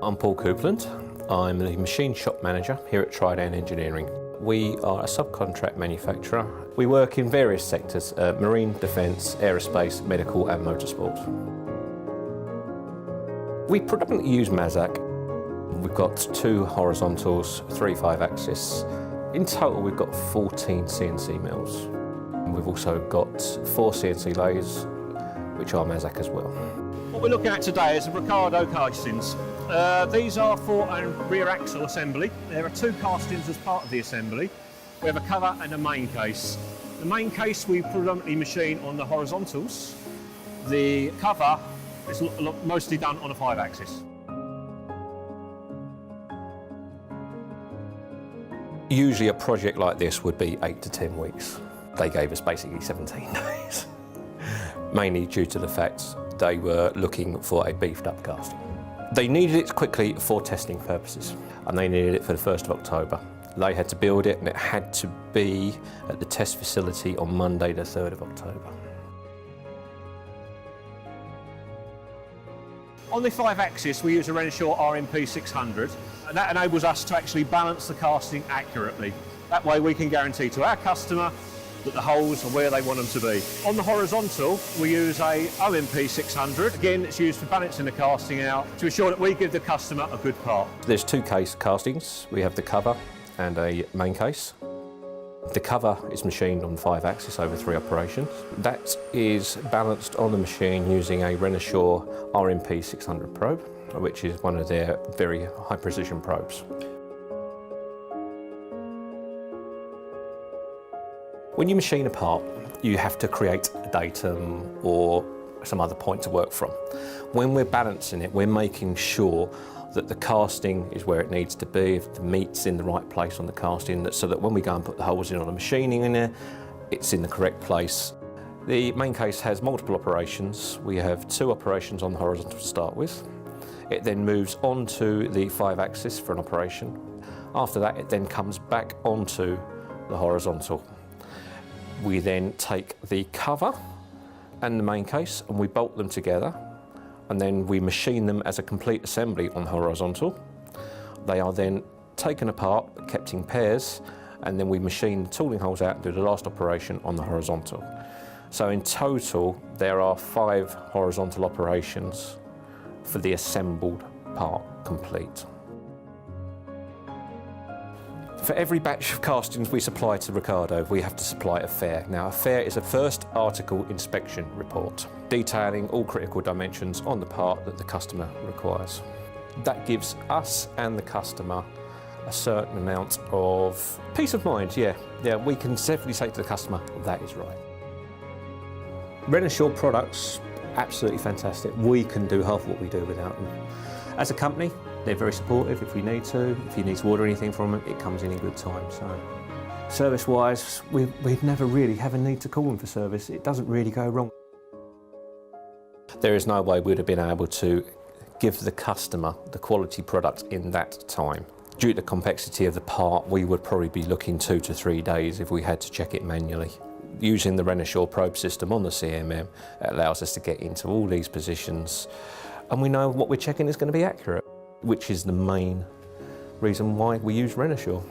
I'm Paul Coupland. I'm the machine shop manager here at Trident Engineering. We are a subcontract manufacturer. We work in various sectors, marine, defence, aerospace, medical and motorsport. We predominantly use Mazak. We've got 2 horizontals, 3 5-axis. In total we've got 14 CNC mills. We've also got 4 CNC lathes, which are Mazak as well. What we're looking at today is the Ricardo castings. These are for a rear axle assembly. There are 2 castings as part of the assembly. We have a cover and a main case. The main case we predominantly machine on the horizontals. The cover is mostly done on a 5-axis. Usually a project like this would be 8 to 10 weeks. They gave us basically 17 days. Mainly due to the fact they were looking for a beefed up casting. They needed it quickly for testing purposes, and they needed it for the 1st of October. They had to build it and it had to be at the test facility on Monday the 3rd of October. On the 5-axis we use a Renishaw RMP 600, and that enables us to actually balance the casting accurately. That way we can guarantee to our customer that the holes are where they want them to be. On the horizontal, we use a OMP 600. Again, it's used for balancing the casting out to ensure that we give the customer a good part. There's 2 case castings. We have the cover and a main case. The cover is machined on 5-axis over 3 operations. That is balanced on the machine using a Renishaw RMP 600 probe, which is one of their very high precision probes. When you machine a part, you have to create a datum or some other point to work from. When we're balancing it, we're making sure that the casting is where it needs to be, if the meat's in the right place on the casting, so that when we go and put the holes in on the machining in there, it's in the correct place. The main case has multiple operations. We have 2 operations on the horizontal to start with. It then moves onto the 5-axis for an operation. After that, it then comes back onto the horizontal. We then take the cover and the main case and we bolt them together, and then we machine them as a complete assembly on horizontal. They are then taken apart, kept in pairs, and then we machine the tooling holes out and do the last operation on the horizontal. So in total, there are 5 horizontal operations for the assembled part complete. For every batch of castings we supply to Ricardo, we have to supply a FAIR. Now, a FAIR is a first article inspection report, detailing all critical dimensions on the part that the customer requires. That gives us and the customer a certain amount of peace of mind. Yeah, we can definitely say to the customer, that is right. Renishaw products, absolutely fantastic. We can do half what we do without them. As a company, they're very supportive if we need to. If you need to order anything from them, it comes in good time. So, service-wise, we'd never really have a need to call them for service. It doesn't really go wrong. There is no way we'd have been able to give the customer the quality product in that time. Due to the complexity of the part, we would probably be looking 2 to 3 days if we had to check it manually. Using the Renishaw probe system on the CMM, it allows us to get into all these positions, and we know what we're checking is going to be accurate, which is the main reason why we use Renishaw.